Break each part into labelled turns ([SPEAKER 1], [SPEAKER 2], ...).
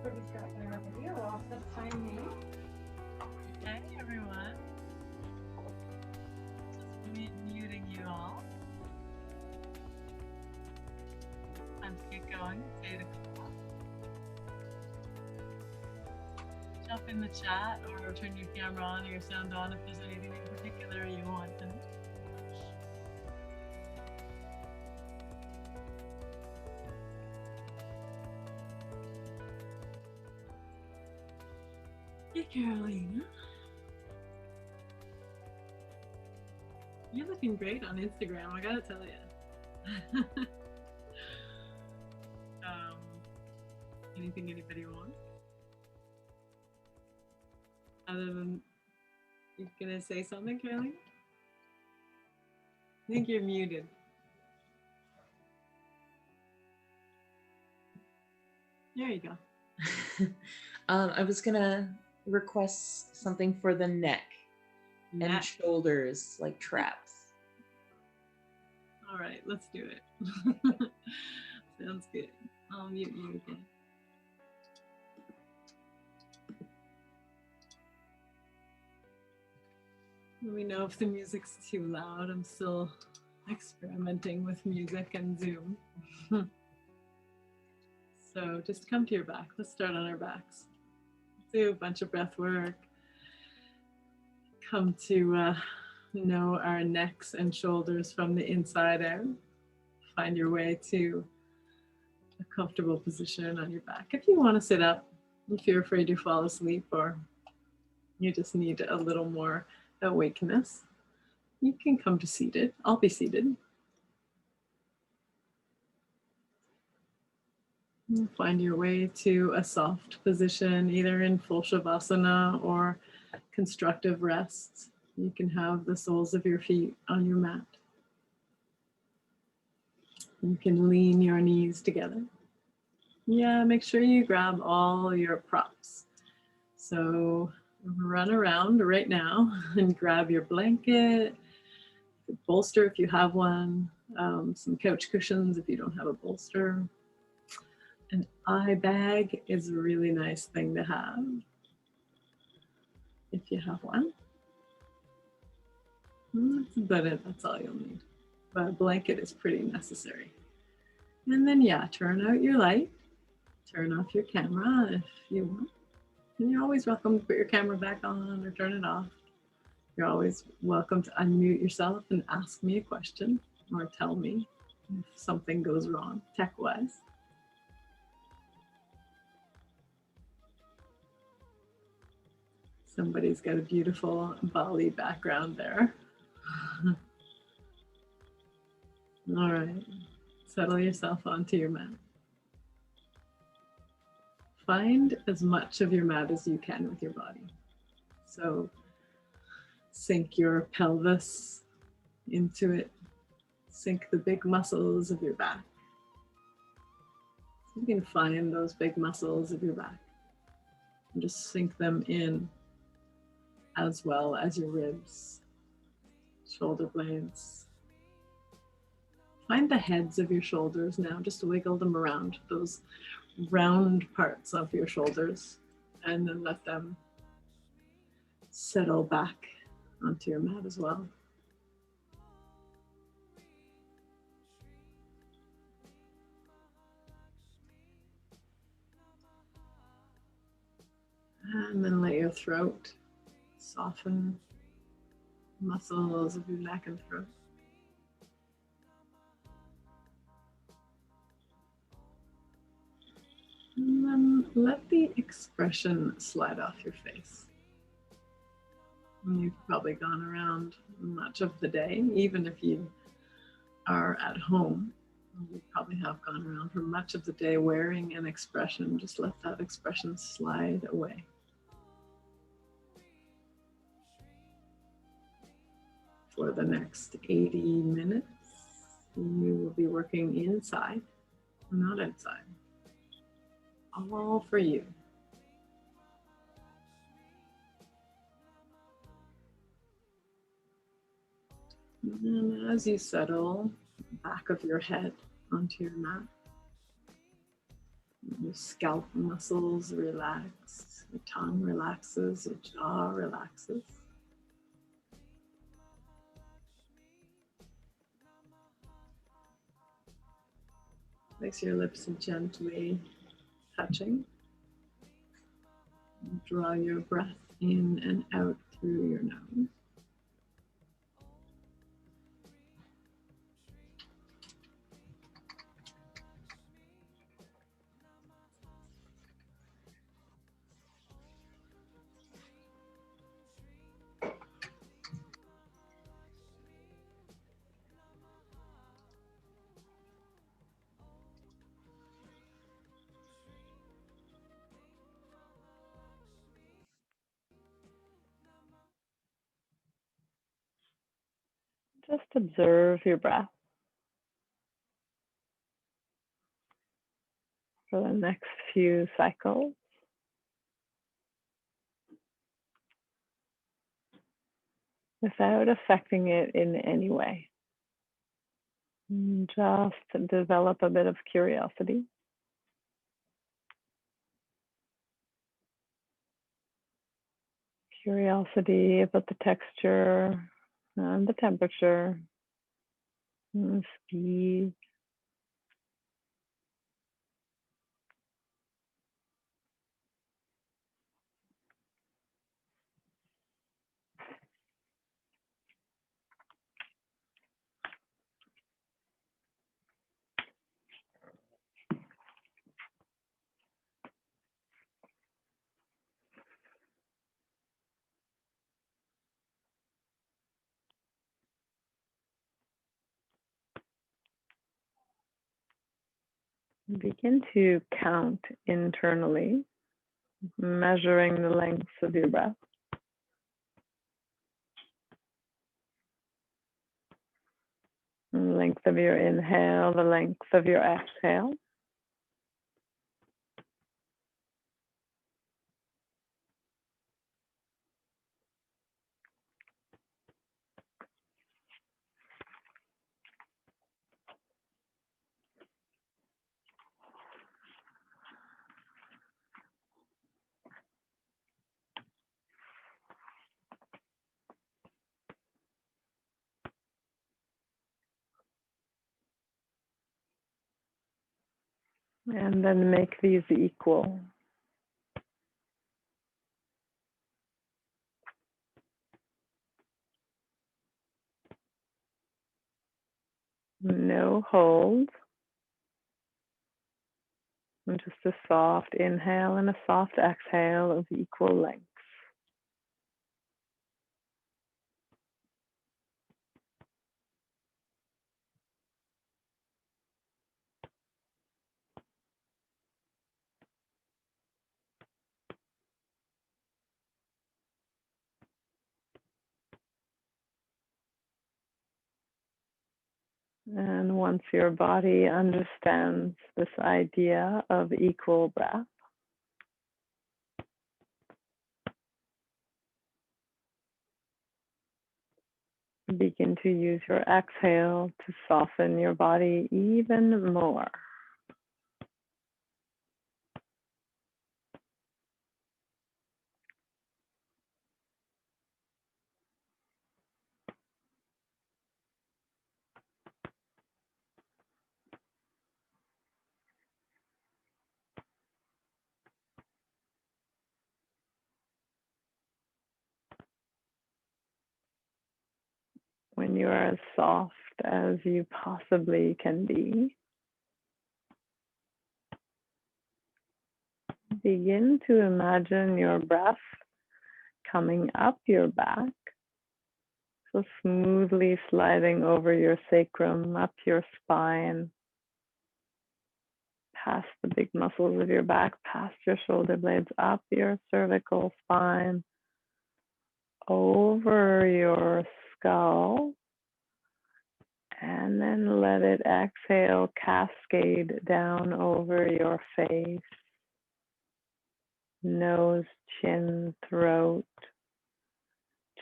[SPEAKER 1] before we start our video, I'll set time me.
[SPEAKER 2] Hey everyone. Just muting you all. Time to get going. It's 8 o'clock. Jump in the chat or turn your camera on or your sound on if there's anything in particular you want to know. Hey Carolina. You're looking great on Instagram, I gotta tell you. Anything anybody wants? Other than, you're gonna say something, Carolina? I think you're muted. There you go.
[SPEAKER 3] I was gonna request something for the neck and shoulders, like traps.
[SPEAKER 2] All right, let's do it. Sounds good. I'll mute you again. Let me know if the music's too loud. I'm still experimenting with music and Zoom. So just come to your back. Let's start on our backs. Do a bunch of breath work. Come to know our necks and shoulders from the inside out. Find your way to a comfortable position on your back. If you want to sit up, if you're afraid you fall asleep or you just need a little more awakeness, you can come to seated. I'll be seated. Find your way to a soft position, either in full shavasana or constructive rest. You can have the soles of your feet on your mat. You can lean your knees together. Yeah, make sure you grab all your props. So run around right now and grab your blanket, bolster if you have one, some couch cushions if you don't have a bolster. An eye bag is a really nice thing to have if you have one. That's about it, that's all you'll need. But a blanket is pretty necessary. And then yeah, turn out your light, turn off your camera if you want. And you're always welcome to put your camera back on or turn it off. You're always welcome to unmute yourself and ask me a question or tell me if something goes wrong tech-wise. Somebody's got a beautiful Bali background there. All right, settle yourself onto your mat. Find as much of your mat as you can with your body. So sink your pelvis into it. Sink the big muscles of your back. So you can find those big muscles of your back and just sink them in, as well as your ribs, shoulder blades. Find the heads of your shoulders now, just wiggle them around, those round parts of your shoulders, and then let them settle back onto your mat as well. And then let your throat soften, muscles of your neck and throat. And then let the expression slide off your face. You've probably gone around much of the day, even if you are at home. You probably have gone around for much of the day wearing an expression. Just let that expression slide away. For the next 80 minutes, you will be working inside, not outside. All for you. And then as you settle the back of your head onto your mat, Your scalp muscles relax, your tongue relaxes, your jaw relaxes. Makes your lips gently touching. Draw your breath in and out through your nose. Just observe your breath for the next few cycles. Without affecting it in any way. Just develop a bit of curiosity. Curiosity about the texture and the temperature and the speed. Begin to count internally, measuring the lengths of your breath. The length of your inhale, the length of your exhale. And then make these equal. No hold. And just a soft inhale and a soft exhale of equal length. And once your body understands this idea of equal breath, begin to use your exhale to soften your body even more. When you are as soft as you possibly can be, begin to imagine your breath coming up your back, so smoothly sliding over your sacrum, up your spine, past the big muscles of your back, past your shoulder blades, up your cervical spine, over your skull, and then let it exhale, cascade down over your face, nose, chin, throat,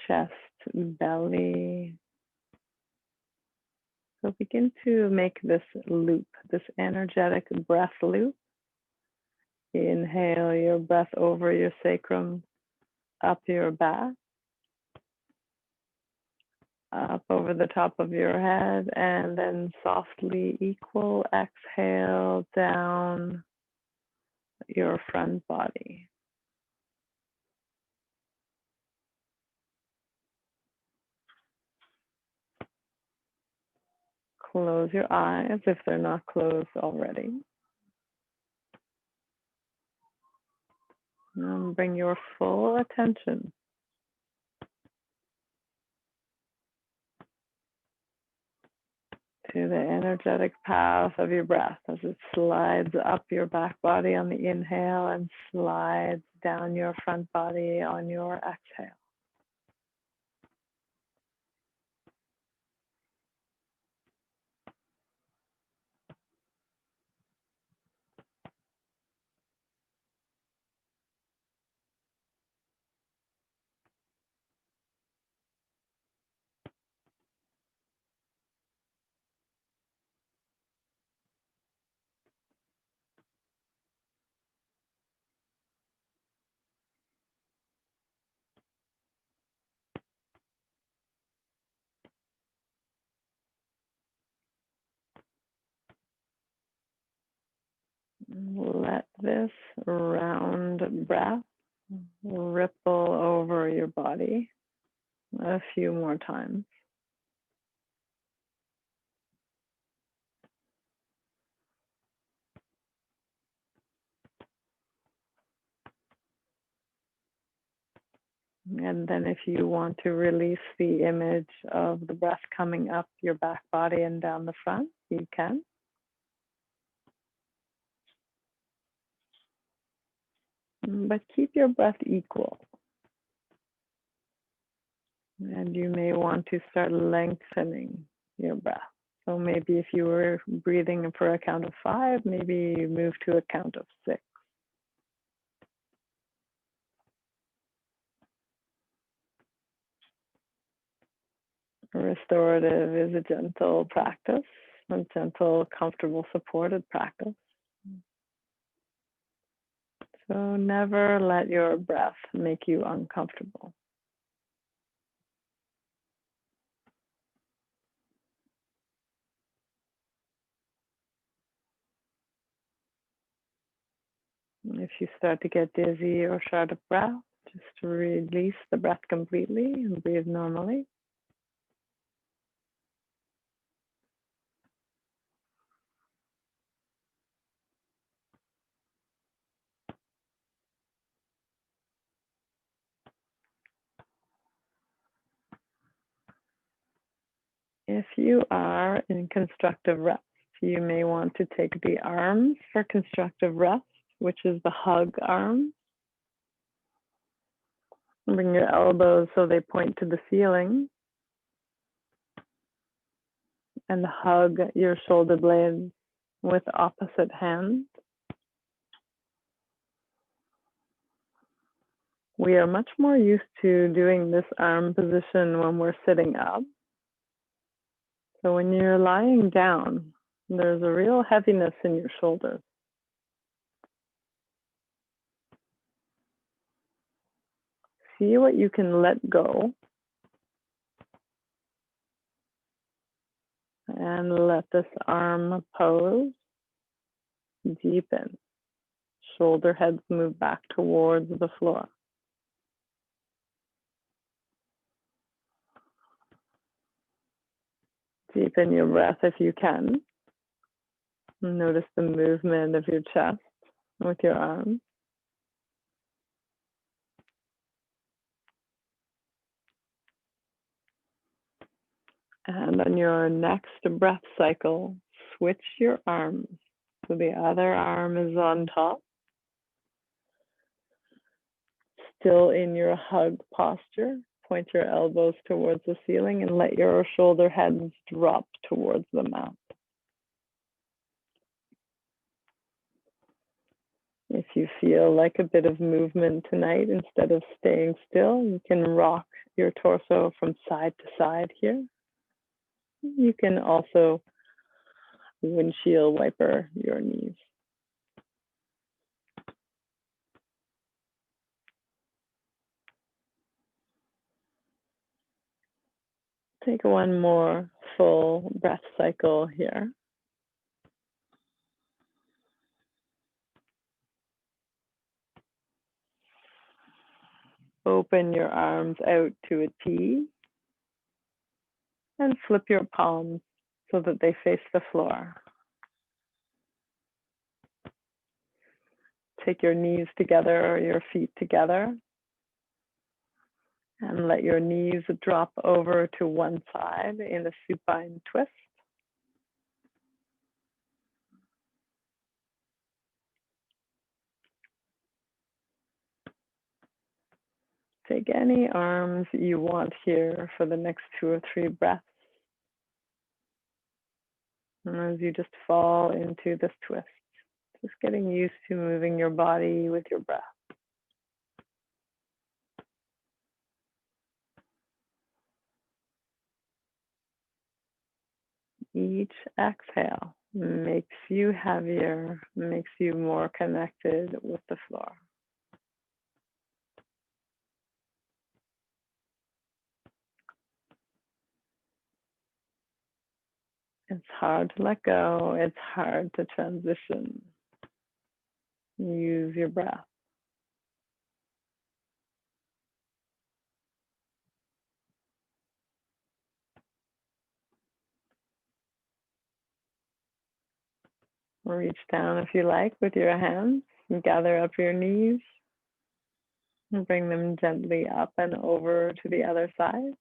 [SPEAKER 2] chest, belly. So begin to make this loop, this energetic breath loop, Inhale your breath over your sacrum, up your back, up over the top of your head, and then softly equal exhale down your front body. Close your eyes if they're not closed already. And bring your full attention to the energetic path of your breath as it slides up your back body on the inhale and slides down your front body on your exhale. Let this round breath ripple over your body a few more times. And then if you want to release the image of the breath coming up your back body and down the front, you can. But keep your breath equal. And you may want to start lengthening your breath. So maybe if you were breathing for a count of 5, maybe you move to a count of 6. Restorative is a gentle practice, a gentle, comfortable, supported practice. So never let your breath make you uncomfortable. If you start to get dizzy or short of breath, just release the breath completely and breathe normally. If you are in constructive rest, you may want to take the arms for constructive rest, which is the hug arm. Bring your elbows so they point to the ceiling. And hug your shoulder blades with opposite hand. We are much more used to doing this arm position when we're sitting up. So when you're lying down, there's a real heaviness in your shoulders. See what you can let go. And let this arm pose deepen. Shoulder heads move back towards the floor. Deepen your breath if you can. Notice the movement of your chest with your arms. And on your next breath cycle, switch your arms. So the other arm is on top. Still in your hug posture. Point your elbows towards the ceiling and let your shoulder heads drop towards the mat. If you feel like a bit of movement tonight, instead of staying still, you can rock your torso from side to side here. You can also windshield wiper your knees. Take one more full breath cycle here. Open your arms out to a T and flip your palms so that they face the floor. Take your knees together or your feet together and let your knees drop over to one side in a supine twist. Take any arms you want here for the next 2 or 3 breaths. And as you just fall into this twist, just getting used to moving your body with your breath. Each exhale makes you heavier, makes you more connected with the floor. It's hard to let go. It's hard to transition. Use your breath. Reach down if you like with your hands and gather up your knees and bring them gently up and over to the other side.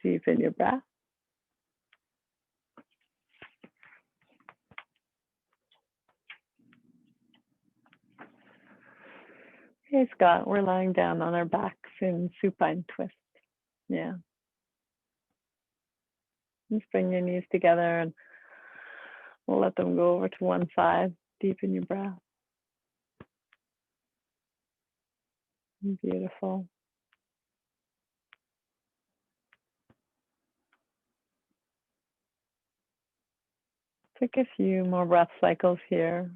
[SPEAKER 2] Deepen your breath. Hey Scott, we're lying down on our backs in supine twist. Yeah. Just bring your knees together and we'll let them go over to one side. Deepen your breath. Beautiful. Take a few more breath cycles here.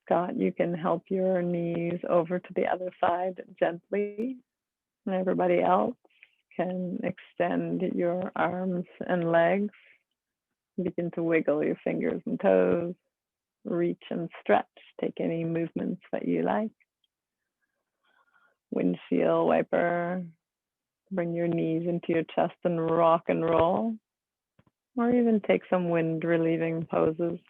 [SPEAKER 2] Scott, you can help your knees over to the other side gently. And everybody else can extend your arms and legs. Begin to wiggle your fingers and toes. Reach and stretch. Take any movements that you like. Windshield wiper. Bring your knees into your chest and rock and roll. Or even take some wind relieving poses.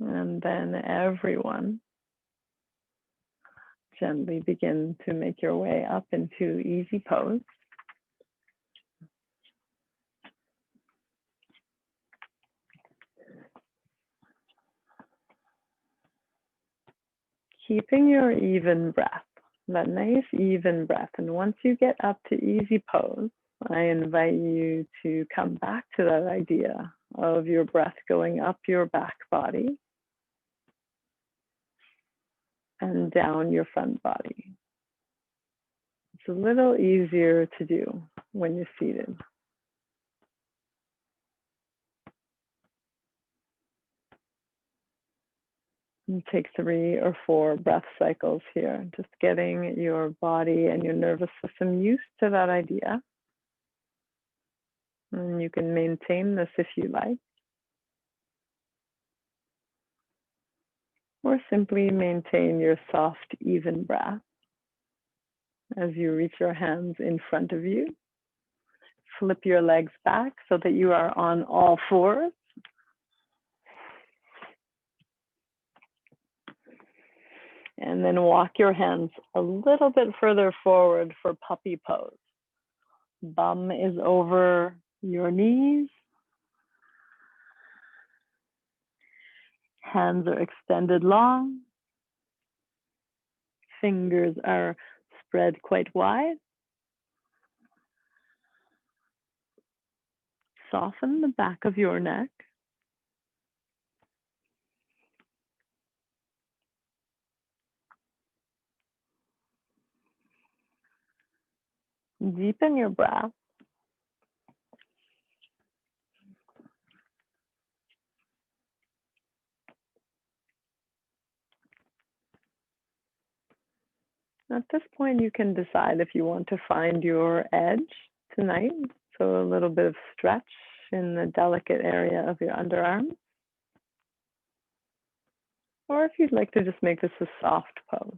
[SPEAKER 2] And then everyone gently begin to make your way up into easy pose. Keeping your even breath, that nice even breath. And once you get up to easy pose, I invite you to come back to that idea of your breath going up your back body and down your front body. It's a little easier to do when you're seated. You take 3 or 4 breath cycles here, just getting your body and your nervous system used to that idea. And you can maintain this if you like. Or simply maintain your soft, even breath as you reach your hands in front of you. Flip your legs back so that you are on all fours. And then walk your hands a little bit further forward for puppy pose. Bum is over your knees. Hands are extended long. Fingers are spread quite wide. soften the back of your neck. Deepen your breath. At this point, you can decide if you want to find your edge tonight. So a little bit of stretch in the delicate area of your underarm. Or if you'd like to just make this a soft pose.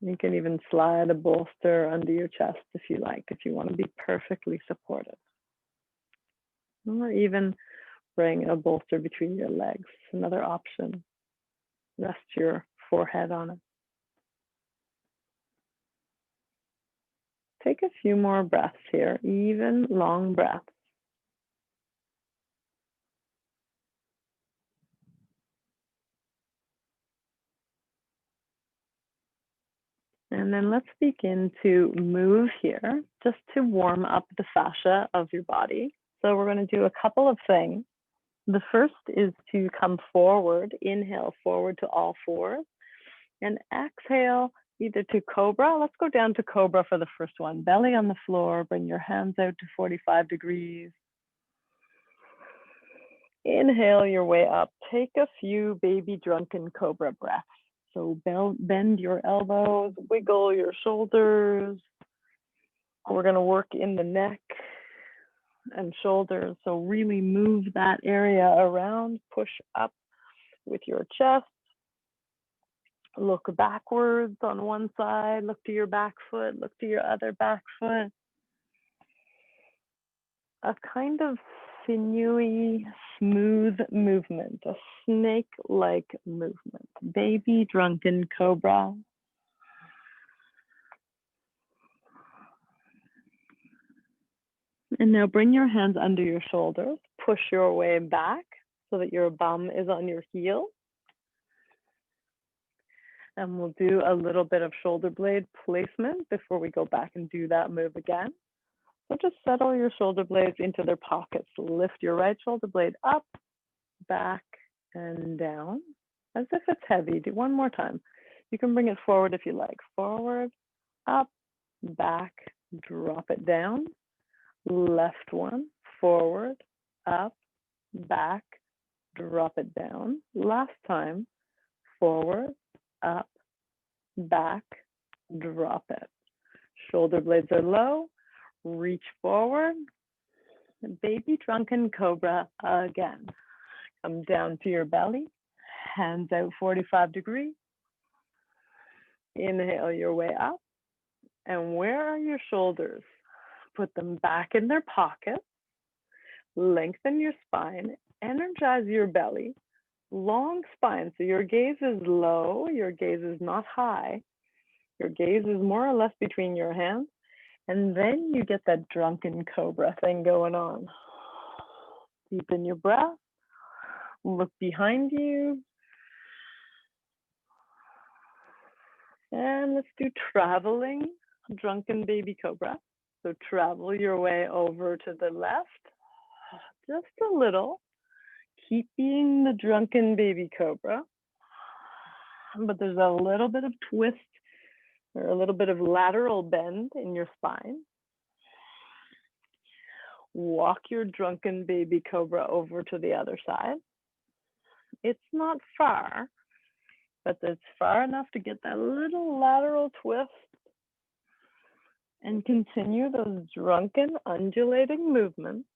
[SPEAKER 2] You can even slide a bolster under your chest if you like, if you want to be perfectly supported. Or even bring a bolster between your legs, another option. Rest your forehead on it. Take a few more breaths here, even long breaths. And then let's begin to move here just to warm up the fascia of your body. So we're going to do a couple of things. The first is to come forward, inhale forward to all fours, and exhale either to cobra. Let's go down to cobra for the first one. Belly on the floor, bring your hands out to 45 degrees. Inhale your way up. Take a few baby drunken cobra breaths. So bend your elbows, wiggle your shoulders. We're going to work in the neck and shoulders. So really move that area around, push up with your chest. Look backwards on one side, look to your back foot, look to your other back foot. A kind of sinewy, smooth movement, a snake-like movement. Baby drunken cobra. And now bring your hands under your shoulders, push your way back so that your bum is on your heel. And we'll do a little bit of shoulder blade placement before we go back and do that move again. So just settle your shoulder blades into their pockets. Lift your right shoulder blade up, back, and down, as if it's heavy. Do one more time. You can bring it forward if you like. Forward, up, back, drop it down. Left one, forward, up, back, drop it down. Last time, forward, up, back, drop it. Shoulder blades are low. Reach forward, baby drunken cobra again. Come down to your belly, hands out 45 degrees. Inhale your way up. And where are your shoulders? Put them back in their pockets. Lengthen your spine, energize your belly. Long spine, so your gaze is low, your gaze is not high. Your gaze is more or less between your hands. And then you get that drunken cobra thing going on. Deepen your breath. Look behind you. And let's do traveling drunken baby cobra. So travel your way over to the left, just a little. Keep being the drunken baby cobra. But there's a little bit of twist or a little bit of lateral bend in your spine. Walk your drunken baby cobra over to the other side. It's not far, but it's far enough to get that little lateral twist and continue those drunken undulating movements.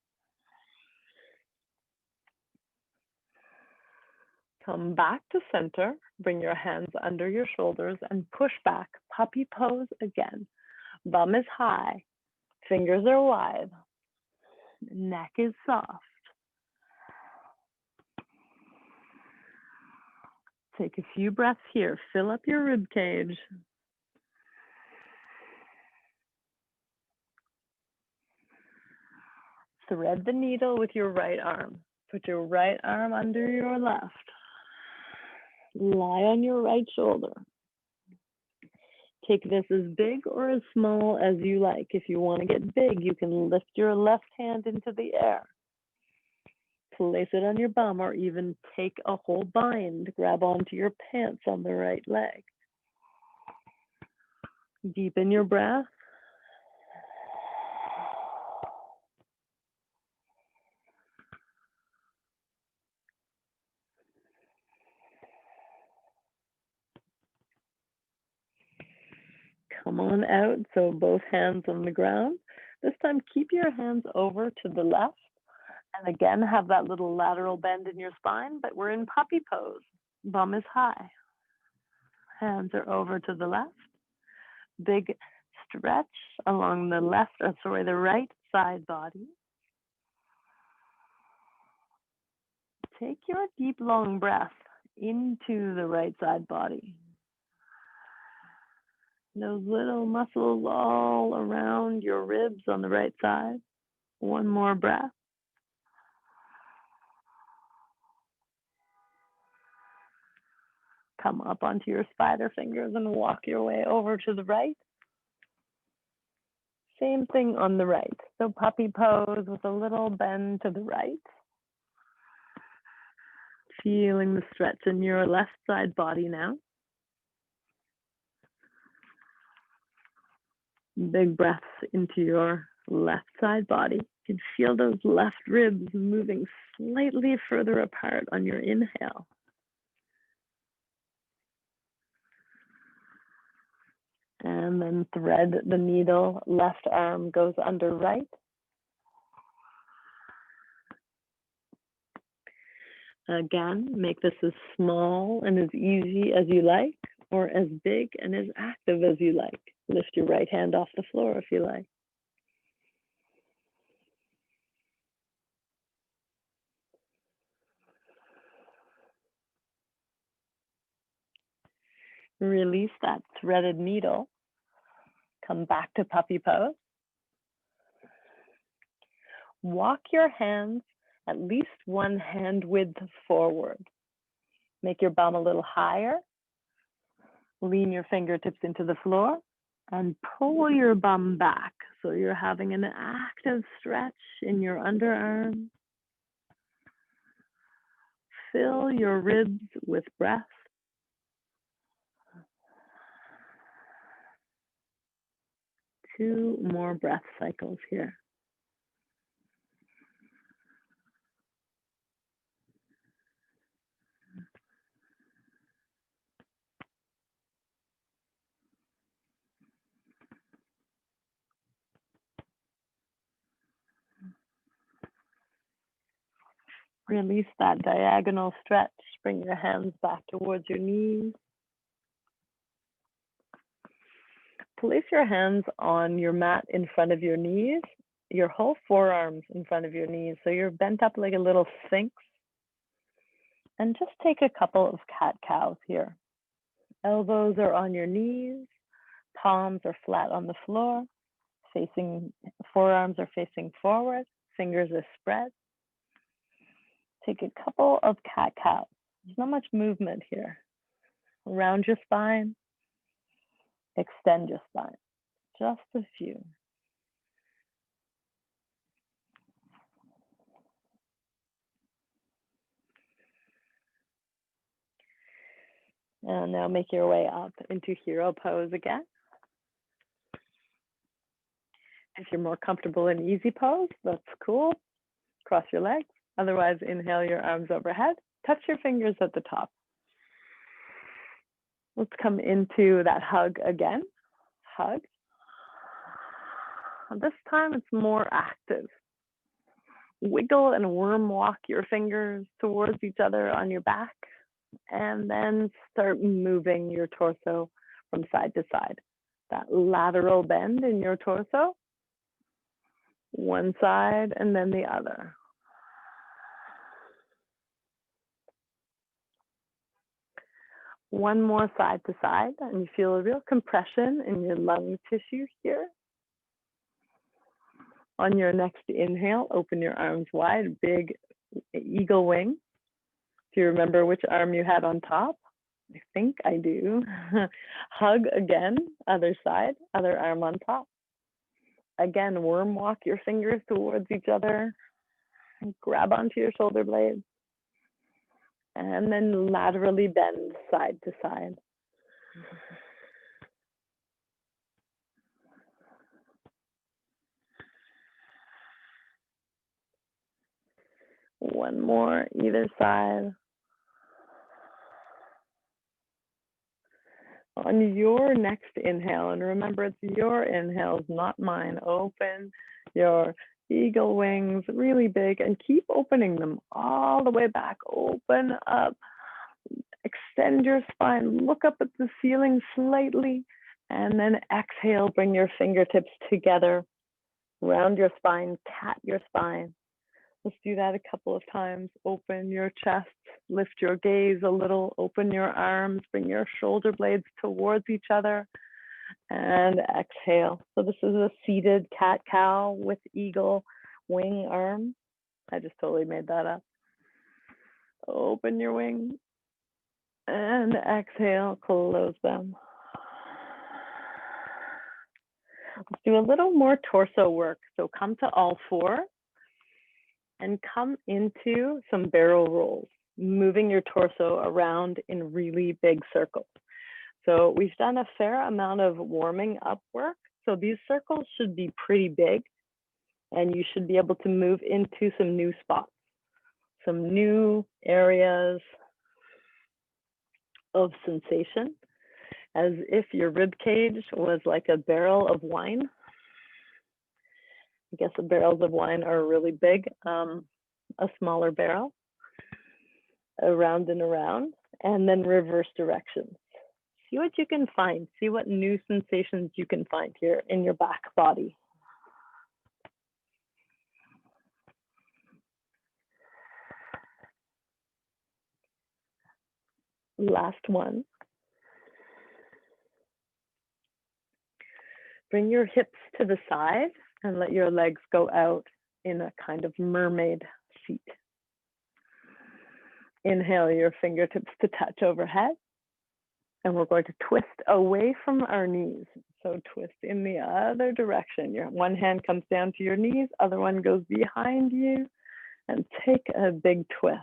[SPEAKER 2] Come back to center, bring your hands under your shoulders and push back, puppy pose again. Bum is high, fingers are wide, neck is soft. Take a few breaths here, fill up your rib cage. Thread the needle with your right arm. Put your right arm under your left. Lie on your right shoulder. Take this as big or as small as you like. If you want to get big, you can lift your left hand into the air. Place it on your bum or even take a whole bind. Grab onto your pants on the right leg. Deepen your breath. Come on out, so both hands on the ground. This time, keep your hands over to the left. And again, have that little lateral bend in your spine, but we're in puppy pose. Bum is high. Hands are over to the left. Big stretch along the the right side body. Take your deep, long breath into the right side body. Those little muscles all around your ribs on the right side. One more breath. Come up onto your spider fingers and walk your way over to the right. Same thing on the right. So puppy pose with a little bend to the right. Feeling the stretch in your left side body now. Big breaths into your left side body. You can feel those left ribs moving slightly further apart on your inhale. And then thread the needle, left arm goes under right. Again, make this as small and as easy as you like, or as big and as active as you like. Lift your right hand off the floor if you like. Release that threaded needle. Come back to puppy pose. Walk your hands at least one hand width forward. Make your bum a little higher. Lean your fingertips into the floor and pull your bum back. So you're having an active stretch in your underarm. Fill your ribs with breath. Two more breath cycles here. Release that diagonal stretch. Bring your hands back towards your knees. Place your hands on your mat in front of your knees, your whole forearms in front of your knees. So you're bent up like a little sphinx. And just take a couple of cat-cows here. Elbows are on your knees, palms are flat on the floor, forearms are facing forward, fingers are spread. Take a couple of cat-cows. There's not much movement here. Round your spine, extend your spine. Just a few. And now make your way up into hero pose again. If you're more comfortable in easy pose, that's cool. Cross your legs. Otherwise, inhale your arms overhead. Touch your fingers at the top. Let's come into that hug again. Hug. This time it's more active. Wiggle and worm walk your fingers towards each other on your back, and then start moving your torso from side to side. That lateral bend in your torso, one side and then the other. One more side to side, and you feel a real compression in your lung tissue here. On your next inhale, open your arms wide, big eagle wing. Do you remember which arm you had on top? I think I do. Hug again, other side, other arm on top. Again, worm walk your fingers towards each other. Grab onto your shoulder blades. And then laterally bend side to side. One more, either side. On your next inhale, and remember it's your inhales, not mine. Open your eagle wings really big and keep opening them all the way back. Open up, extend your spine, look up at the ceiling slightly, and then exhale, bring your fingertips together, round your spine, cat your spine. Let's do that a couple of times. Open your chest, lift your gaze a little, open your arms, bring your shoulder blades towards each other, and exhale. So this is a seated cat-cow with eagle wing arms. I just totally made that up. Open your wings, and exhale, close them. Let's do a little more torso work. So come to all four. And come into some barrel rolls, moving your torso around in really big circles. So we've done a fair amount of warming up work. So these circles should be pretty big, and you should be able to move into some new spots, some new areas of sensation, as if your rib cage was like a barrel of wine. I guess the barrels of wine are really big, a smaller barrel, around and around, and then reverse directions. See what you can find. See what new sensations you can find here in your back body. Last one. Bring your hips to the side and let your legs go out in a kind of mermaid seat. Inhale your fingertips to touch overhead. And we're going to twist away from our knees. So twist in the other direction. Your one hand comes down to your knees, other one goes behind you, and take a big twist.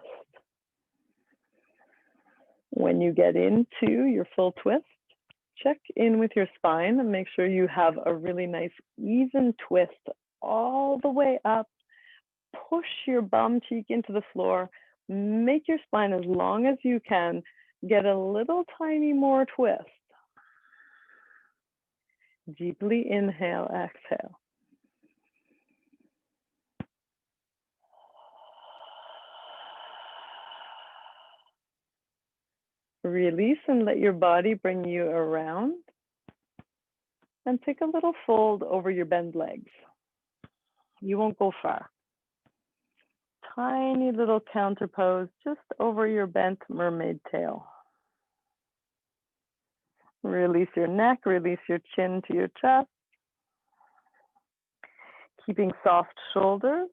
[SPEAKER 2] When you get into your full twist, check in with your spine and make sure you have a really nice even twist all the way up. Push your bum cheek into the floor. Make your spine as long as you can. Get a little tiny more twist. Deeply inhale, exhale. Release and let your body bring you around. And take a little fold over your bent legs. You won't go far. Tiny little counter pose just over your bent mermaid tail. Release your neck, release your chin to your chest. Keeping soft shoulders,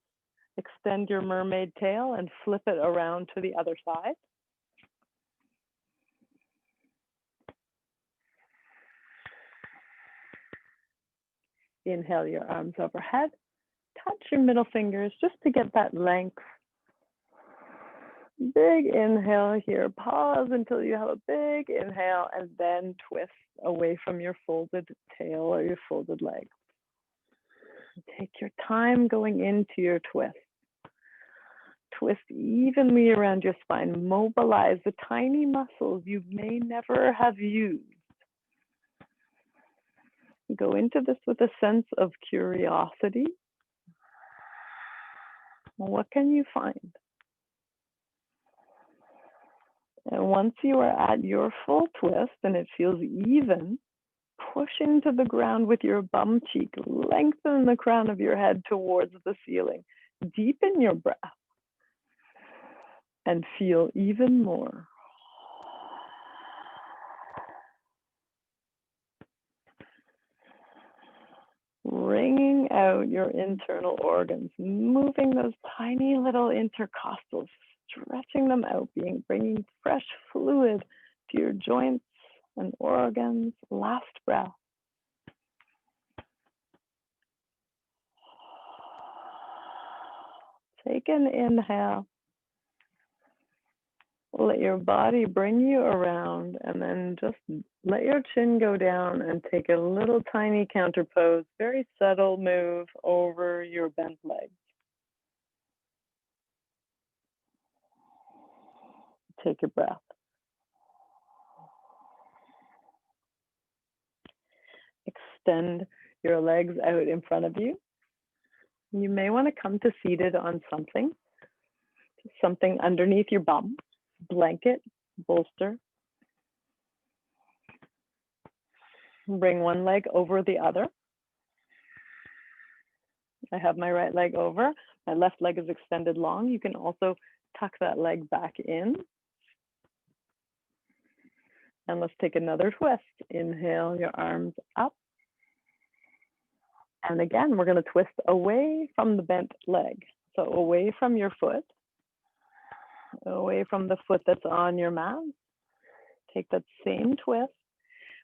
[SPEAKER 2] extend your mermaid tail and flip it around to the other side. Inhale your arms overhead. Touch your middle fingers just to get that length. Big inhale here. Pause until you have a big inhale and then twist away from your folded tail or your folded leg. Take your time going into your twist. Twist evenly around your spine. Mobilize the tiny muscles you may never have used. Go into this with a sense of curiosity. What can you find? And once you are at your full twist and it feels even, push into the ground with your bum cheek. Lengthen the crown of your head towards the ceiling. Deepen your breath and feel even more. Wringing out your internal organs, moving those tiny little intercostals, stretching them out, bringing fresh fluid to your joints and organs. Last breath. Take an inhale. Let your body bring you around, and then just let your chin go down and take a little tiny counter pose, very subtle move over your bent leg. Take your breath. Extend your legs out in front of you. You may want to come to seated on something underneath your bum, blanket, bolster. Bring one leg over the other. I have my right leg over. My left leg is extended long. You can also tuck that leg back in. And let's take another twist. Inhale your arms up. And again, we're going to twist away from the bent leg. So away from your foot, away from the foot that's on your mat. Take that same twist,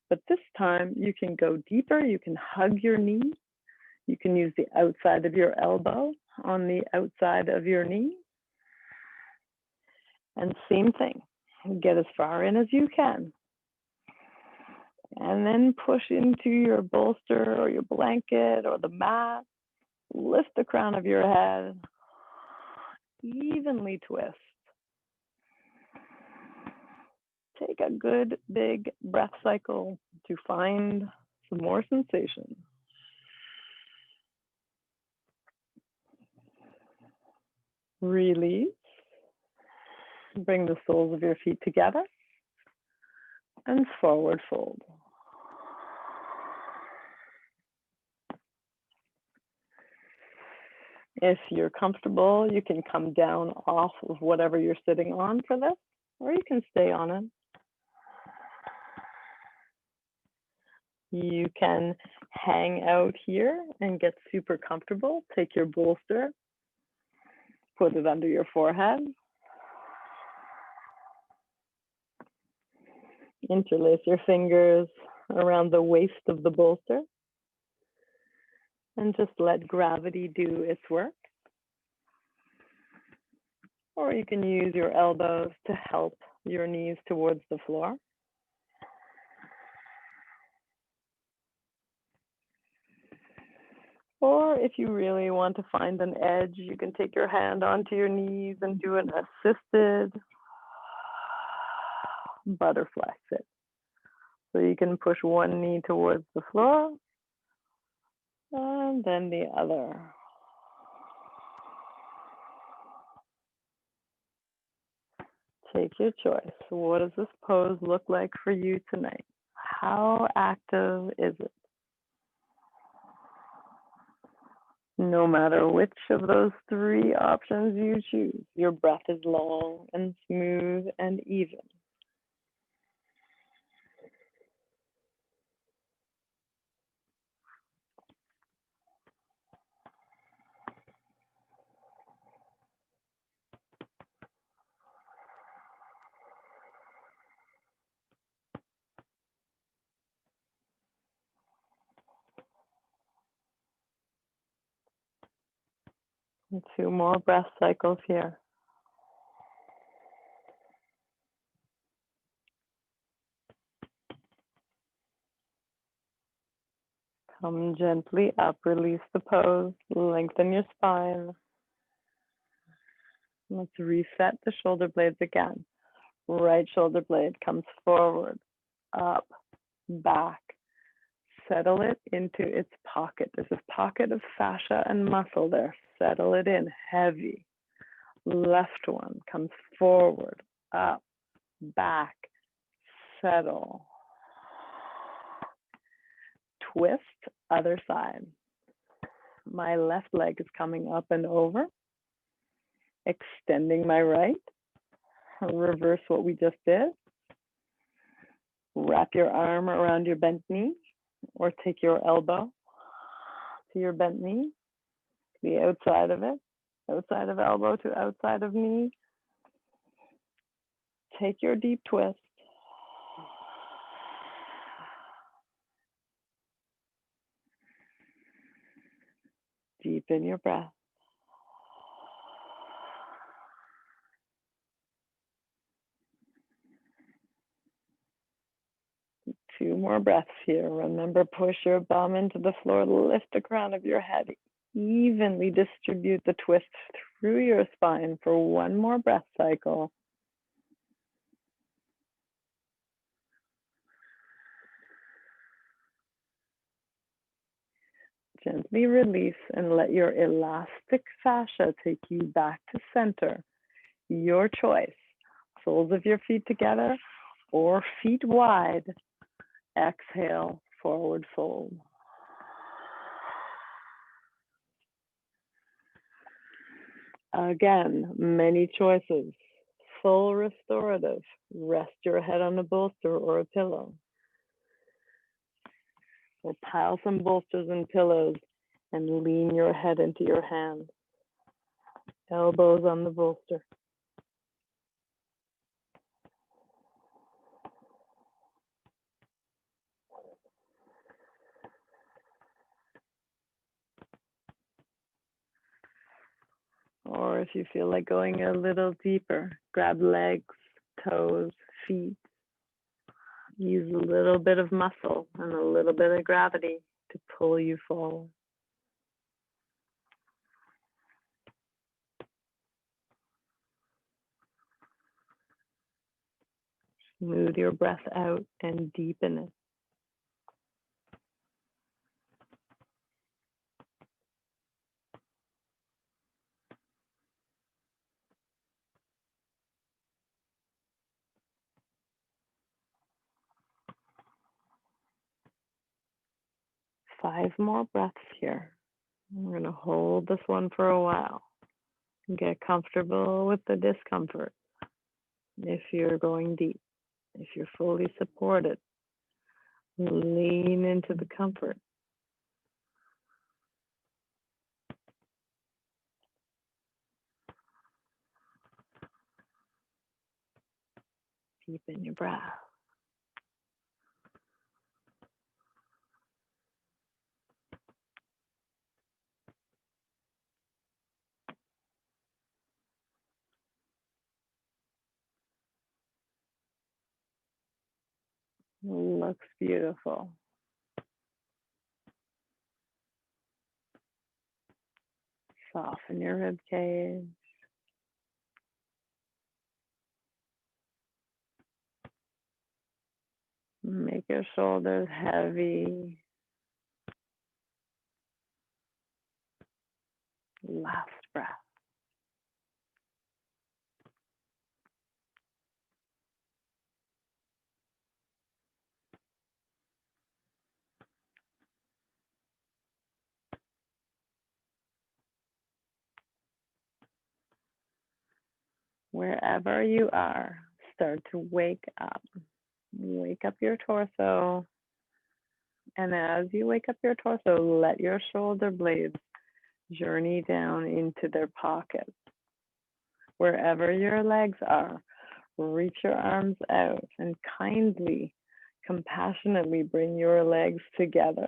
[SPEAKER 2] but this time you can go deeper. You can hug your knee. You can use the outside of your elbow on the outside of your knee. And same thing, get as far in as you can. And then push into your bolster or your blanket or the mat. Lift the crown of your head. Evenly twist. Take a good big breath cycle to find some more sensation. Release. Bring the soles of your feet together and forward fold. If you're comfortable, you can come down off of whatever you're sitting on for this, or you can stay on it. You can hang out here and get super comfortable. Take your bolster, put it under your forehead. Interlace your fingers around the waist of the bolster. And just let gravity do its work. Or you can use your elbows to help your knees towards the floor. Or if you really want to find an edge, you can take your hand onto your knees and do an assisted butterfly sit. So you can push one knee towards the floor and then the other. Take your choice. What does this pose look like for you tonight? How active is it? No matter which of those three options you choose, your breath is long and smooth and even. And 2 more breath cycles here. Come gently up, release the pose, lengthen your spine. Let's reset the shoulder blades again. Right shoulder blade comes forward, up, back. Settle it into its pocket. There's this pocket of fascia and muscle there. Settle it in, heavy. Left one comes forward, up, back, settle. Twist, other side. My left leg is coming up and over. Extending my right. Reverse what we just did. Wrap your arm around your bent knee or take your elbow to your bent knee, the outside of it, outside of elbow to outside of knee. Take your deep twist. Deepen your breath. 2 more breaths here. Remember, push your bum into the floor, lift the crown of your head, evenly distribute the twist through your spine for 1 more breath cycle. Gently release and let your elastic fascia take you back to center. Your choice. Soles of your feet together or feet wide. Exhale, forward fold. Again, many choices. Full restorative. Rest your head on a bolster or a pillow. Or pile some bolsters and pillows and lean your head into your hands. Elbows on the bolster. Or if you feel like going a little deeper, grab legs, toes, feet. Use a little bit of muscle and a little bit of gravity to pull you forward. Smooth your breath out and deepen it. Five more breaths here. We're going to hold this one for a while. Get comfortable with the discomfort. If you're going deep, if you're fully supported, lean into the comfort. Deepen your breath. Looks beautiful. Soften your rib cage. Make your shoulders heavy. Last breath. Wherever you are, start to wake up. Wake up your torso. And as you wake up your torso, let your shoulder blades journey down into their pockets. Wherever your legs are, reach your arms out and kindly, compassionately bring your legs together.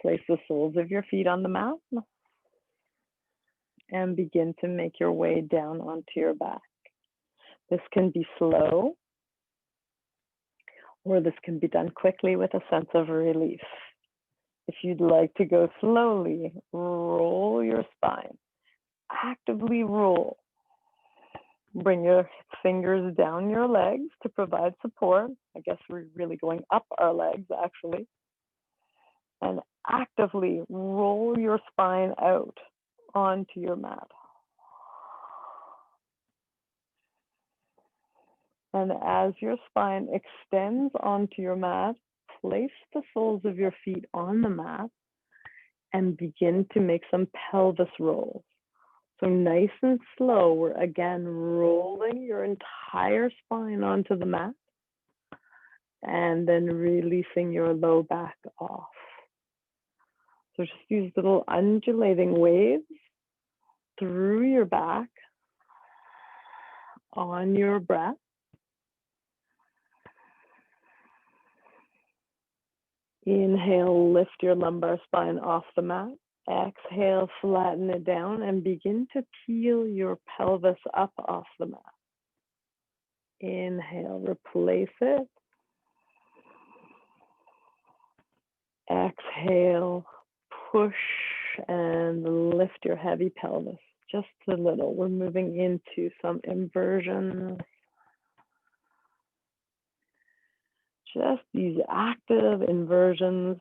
[SPEAKER 2] Place the soles of your feet on the mat and begin to make your way down onto your back. This can be slow, or this can be done quickly with a sense of relief. If you'd like to go slowly, roll your spine. Actively roll. Bring your fingers down your legs to provide support. I guess we're really going up our legs, actually. And actively roll your spine out onto your mat. And as your spine extends onto your mat, place the soles of your feet on the mat and begin to make some pelvis rolls. So nice and slow, we're again rolling your entire spine onto the mat and then releasing your low back off. So just use little undulating waves through your back on your breath. Inhale, lift your lumbar spine off the mat. Exhale, flatten it down and begin to peel your pelvis up off the mat. Inhale, replace it. Exhale, push and lift your heavy pelvis just a little. We're moving into some inversions. Just these active inversions,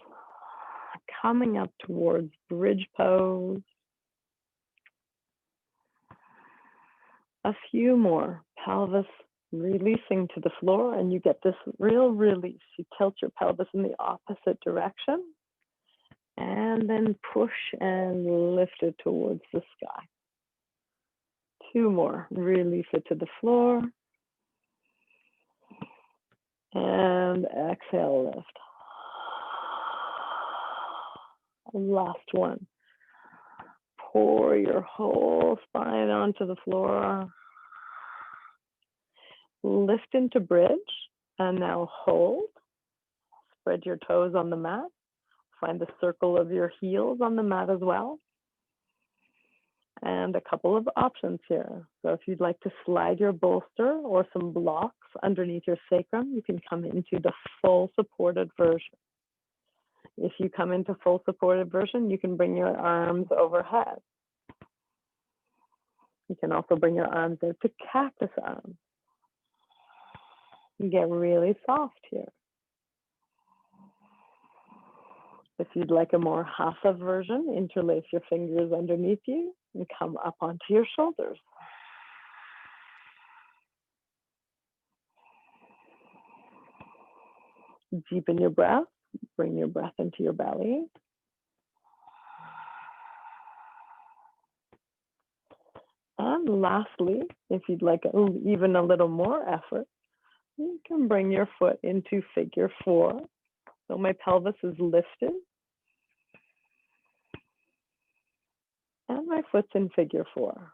[SPEAKER 2] coming up towards bridge pose. A few more, pelvis releasing to the floor, and you get this real release. You tilt your pelvis in the opposite direction, and then push and lift it towards the sky. Two more, release it to the floor, and exhale, lift. Last one. Pour your whole spine onto the floor. Lift into bridge, and now hold. Spread your toes on the mat. Find the circle of your heels on the mat as well. And a couple of options here. So if you'd like to slide your bolster or some blocks underneath your sacrum, you can come into the full supported version. If you come into full supported version, you can bring your arms overhead. You can also bring your arms out to cactus arms. You get really soft here. If you'd like a more half-up version, interlace your fingers underneath you and come up onto your shoulders. Deepen your breath. Bring your breath into your belly. And lastly, if you'd like even a little more effort, you can bring your foot into figure 4. So my pelvis is lifted. And my foot's in figure 4.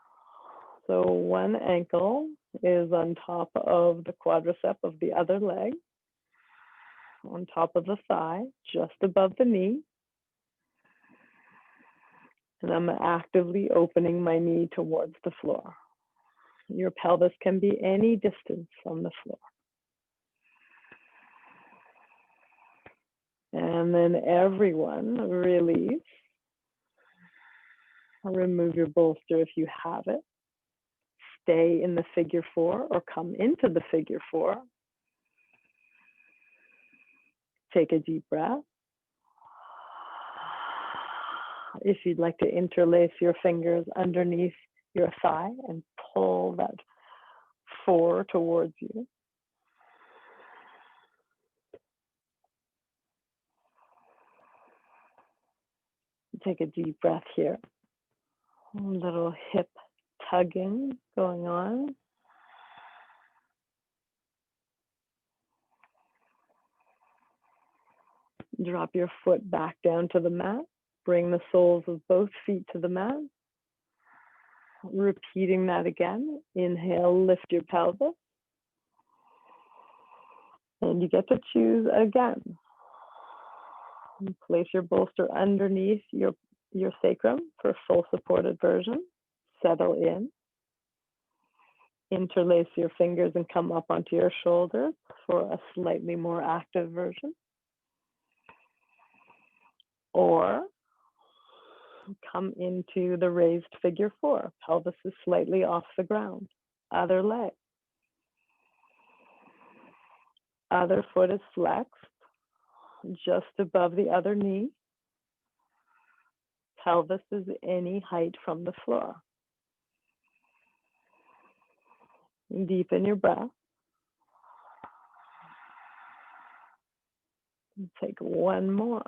[SPEAKER 2] So one ankle is on top of the quadricep of the other leg, on top of the thigh, just above the knee. And I'm actively opening my knee towards the floor. Your pelvis can be any distance from the floor. And then everyone release. Remove your bolster if you have it. Stay in the figure 4 or come into the figure 4. Take a deep breath. If you'd like to interlace your fingers underneath your thigh and pull that 4 towards you. Take a deep breath here. A little hip tugging going on. Drop your foot back down to the mat. Bring the soles of both feet to the mat. Repeating that again. Inhale, lift your pelvis. And you get to choose again. Place your bolster underneath your sacrum for full supported version. Settle in. Interlace your fingers and come up onto your shoulders for a slightly more active version. Or come into the raised figure 4. Pelvis is slightly off the ground. Other leg. Other foot is flexed just above the other knee. Pelvis is any height from the floor. Deepen your breath. Take one more.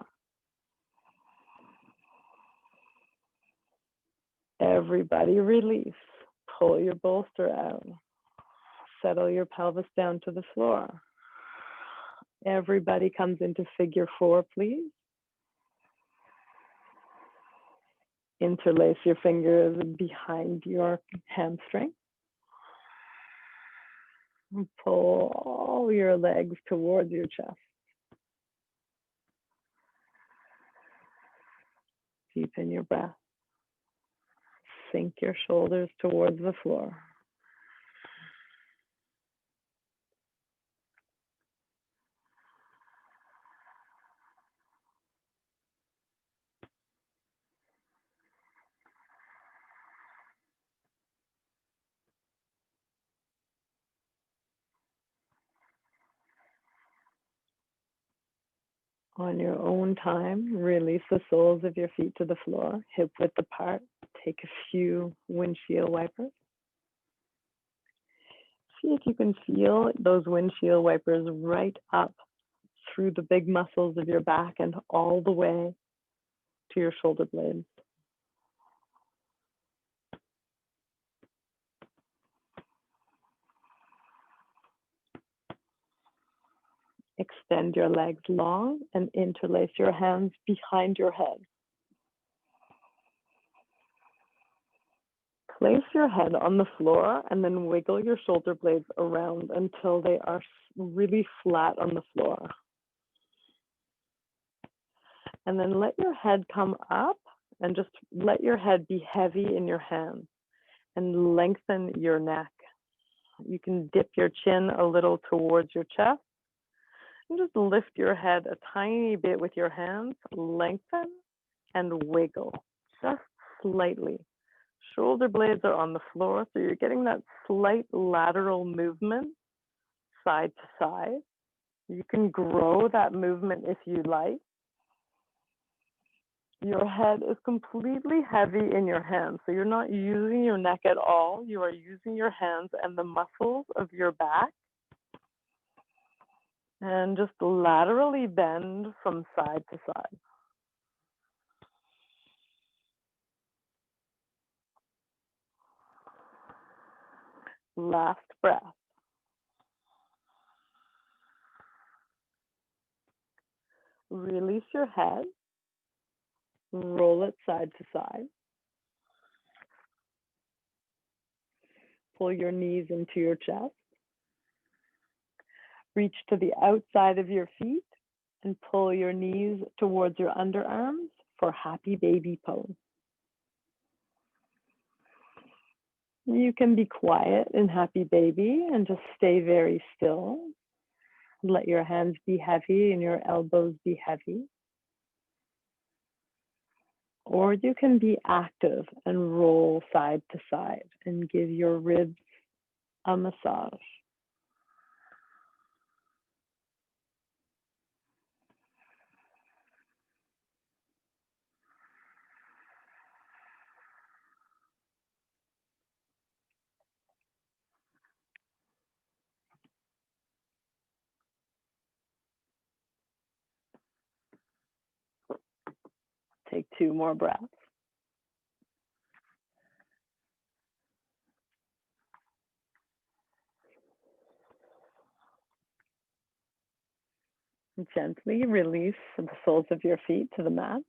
[SPEAKER 2] Everybody release. Pull your bolster out. Settle your pelvis down to the floor. Everybody comes into figure 4, please. Interlace your fingers behind your hamstring. And pull all your legs towards your chest. Deepen your breath. Sink your shoulders towards the floor. On your own time, release the soles of your feet to the floor, hip width apart. Take a few windshield wipers. See if you can feel those windshield wipers right up through the big muscles of your back and all the way to your shoulder blades. Extend your legs long and interlace your hands behind your head. Place your head on the floor and then wiggle your shoulder blades around until they are really flat on the floor. And then let your head come up and just let your head be heavy in your hands and lengthen your neck. You can dip your chin a little towards your chest and just lift your head a tiny bit with your hands, lengthen and wiggle just slightly. Shoulder blades are on the floor, so you're getting that slight lateral movement side to side. You can grow that movement if you like. Your head is completely heavy in your hands, so you're not using your neck at all. You are using your hands and the muscles of your back. And just laterally bend from side to side. Last breath. Release your head. Roll it side to side. Pull your knees into your chest. Reach to the outside of your feet and pull your knees towards your underarms for happy baby pose. You can be quiet in happy baby and just stay very still. Let your hands be heavy and your elbows be heavy. Or you can be active and roll side to side and give your ribs a massage. Take 2 more breaths. Gently release the soles of your feet to the mat.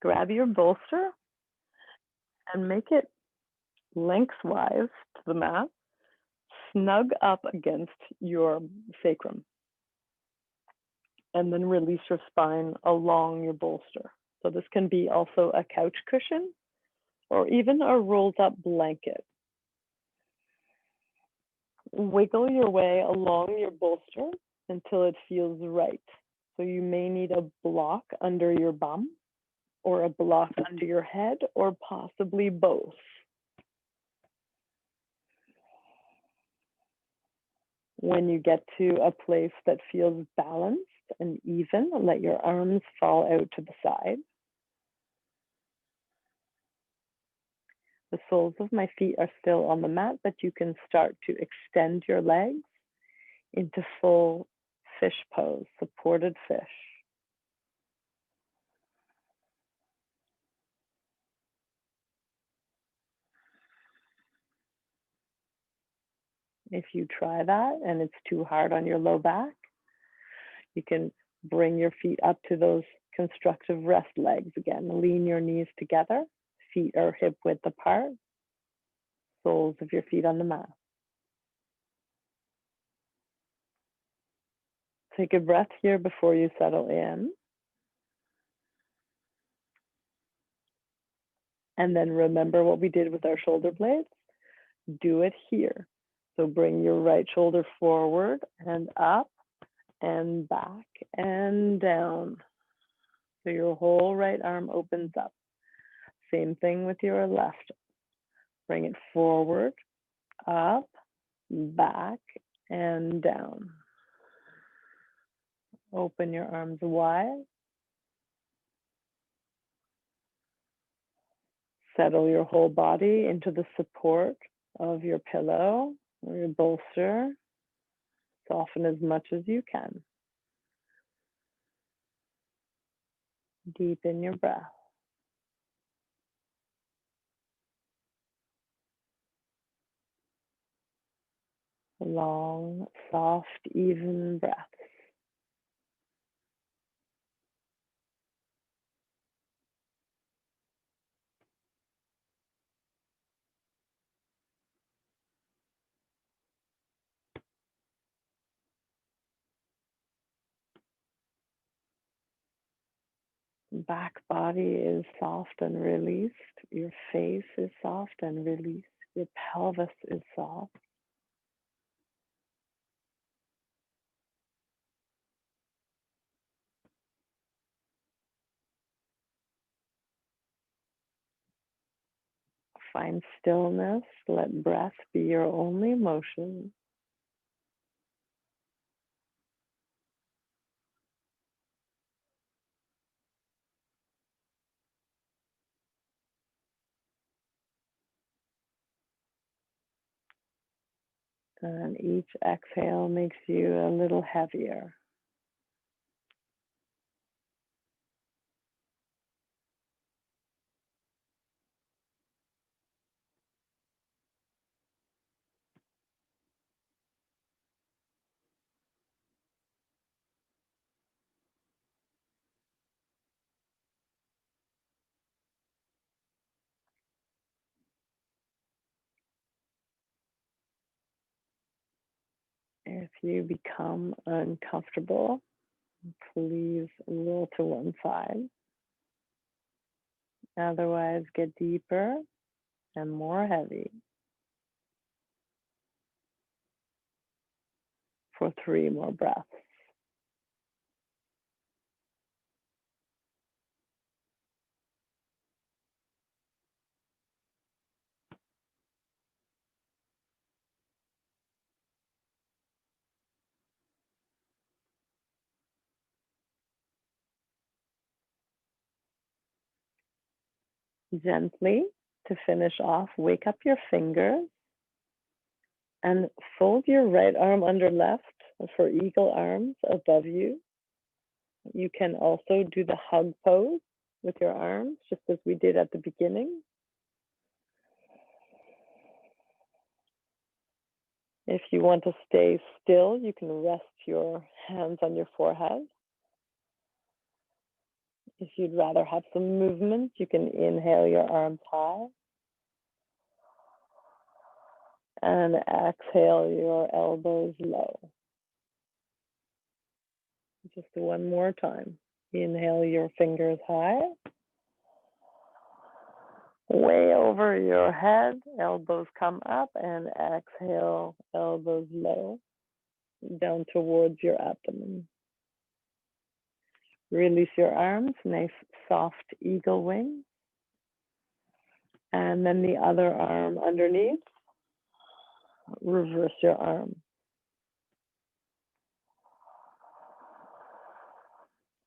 [SPEAKER 2] Grab your bolster and make it lengthwise to the mat. Snug up against your sacrum. And then release your spine along your bolster. So this can be also a couch cushion or even a rolled up blanket. Wiggle your way along your bolster until it feels right. So you may need a block under your bum or a block under your head or possibly both. When you get to a place that feels balanced and even, let your arms fall out to the side. The soles of my feet are still on the mat, but you can start to extend your legs into full fish pose, supported fish. If you try that and it's too hard on your low back, you can bring your feet up to those constructive rest legs again. Lean your knees together, feet are hip width apart, soles of your feet on the mat. Take a breath here before you settle in. And then remember what we did with our shoulder blades. Do it here. So bring your right shoulder forward and up and back and down. So your whole right arm opens up. Same thing with your left. Bring it forward, up, back, and down. Open your arms wide. Settle your whole body into the support of your pillow or your bolster. Soften as much as you can. Deepen your breath. Long, soft, even breaths. Back body is soft and released. Your face is soft and released. Your pelvis is soft. Find stillness. Let breath be your only motion. And each exhale makes you a little heavier. If you become uncomfortable, please roll to one side. Otherwise, get deeper and more heavy for 3 more breaths. Gently, to finish off, wake up your fingers and fold your right arm under left for eagle arms above you. You can also do the hug pose with your arms, just as we did at the beginning. If you want to stay still, you can rest your hands on your forehead. If you'd rather have some movement, you can inhale your arms high and exhale your elbows low. Just one more time. Inhale your fingers high, way over your head, elbows come up, and exhale, elbows low, down towards your abdomen. Release your arms, nice soft eagle wing. And then the other arm underneath, reverse your arm.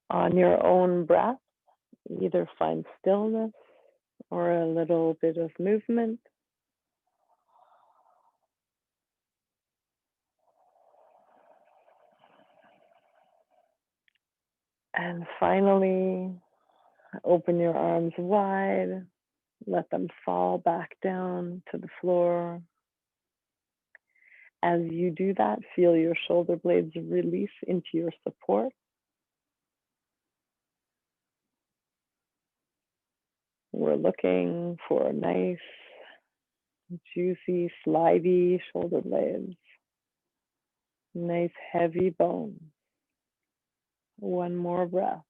[SPEAKER 2] On your own breath, either find stillness or a little bit of movement. And finally, open your arms wide, let them fall back down to the floor. As you do that, feel your shoulder blades release into your support. We're looking for nice, juicy, slidey shoulder blades. Nice, heavy bones. One more breath.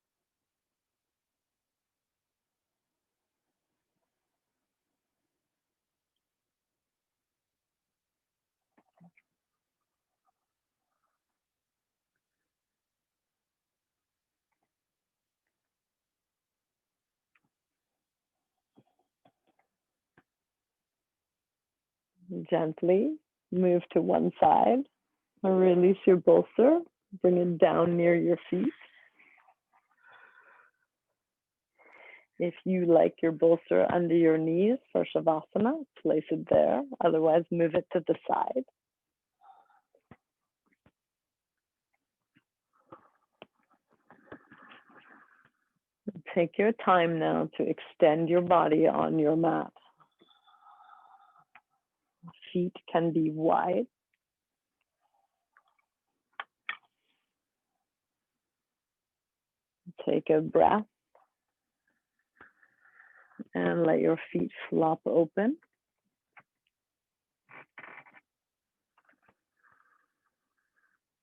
[SPEAKER 2] Gently move to one side. Release your bolster. Bring it down near your feet. If you like your bolster under your knees for Shavasana, place it there. Otherwise, move it to the side. Take your time now to extend your body on your mat. Feet can be wide. Take a breath and let your feet flop open.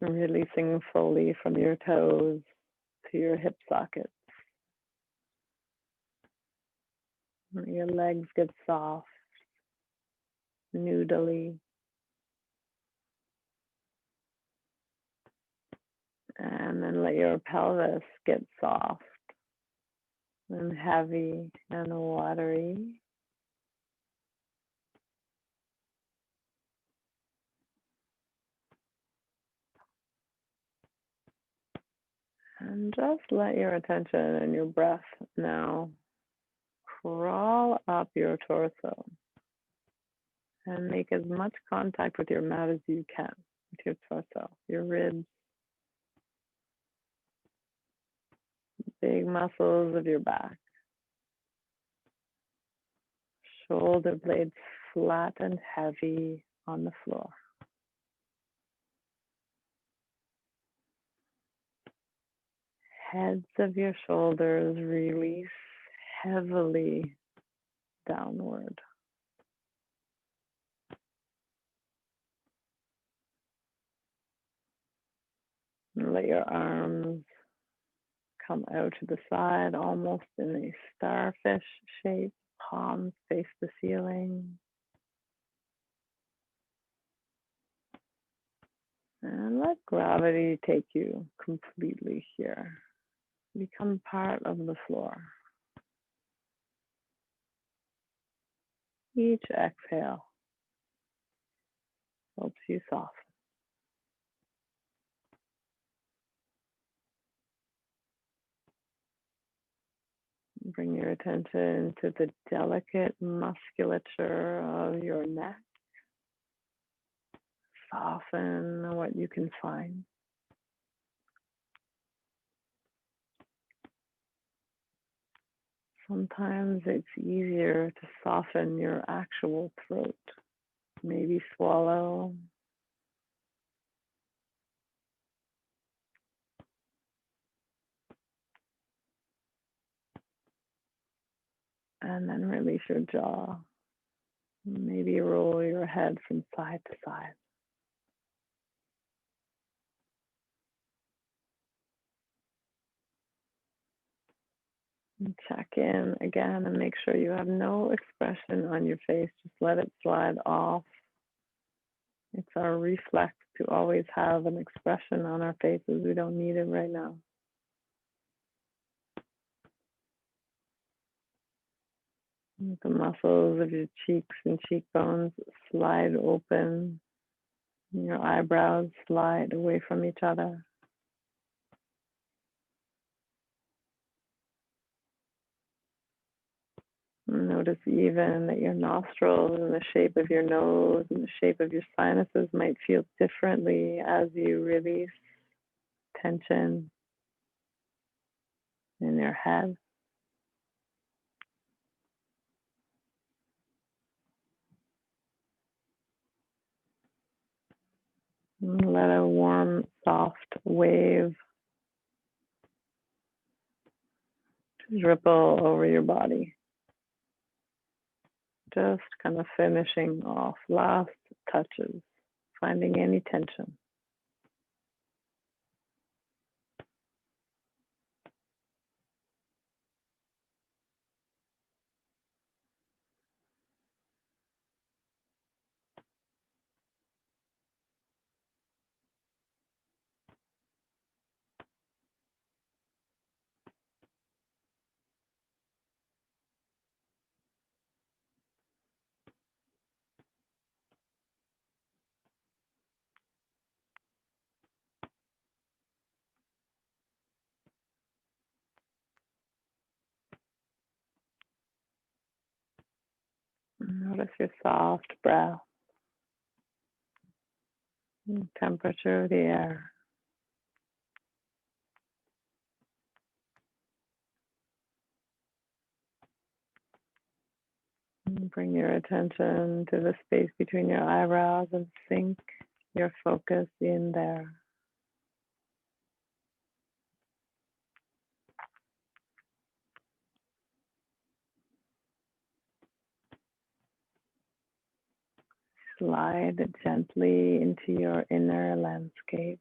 [SPEAKER 2] Releasing fully from your toes to your hip sockets. Your legs get soft, noodly. And then let your pelvis get soft and heavy and watery. And just let your attention and your breath now crawl up your torso and make as much contact with your mat as you can, with your torso, your ribs, big muscles of your back, shoulder blades flat and heavy on the floor. Heads of your shoulders release heavily downward. And let your arms come out to the side, almost in a starfish shape. Palms face the ceiling. And let gravity take you completely here. Become part of the floor. Each exhale helps you soften. Bring your attention to the delicate musculature of your neck. Soften what you can find. Sometimes it's easier to soften your actual throat. Maybe swallow. And then release your jaw. Maybe roll your head from side to side. And check in again and make sure you have no expression on your face. Just let it slide off. It's our reflex to always have an expression on our faces. We don't need it right now. The muscles of your cheeks and cheekbones slide open. Your eyebrows slide away from each other. Notice even that your nostrils and the shape of your nose and the shape of your sinuses might feel differently as you release tension in your head. And let a warm, soft wave just ripple over your body. Just kind of finishing off last touches, finding any tension.
[SPEAKER 4] Notice your soft breath, and temperature of the air. And bring your attention to the space between your eyebrows and sink your focus in there. Slide gently into your inner landscape.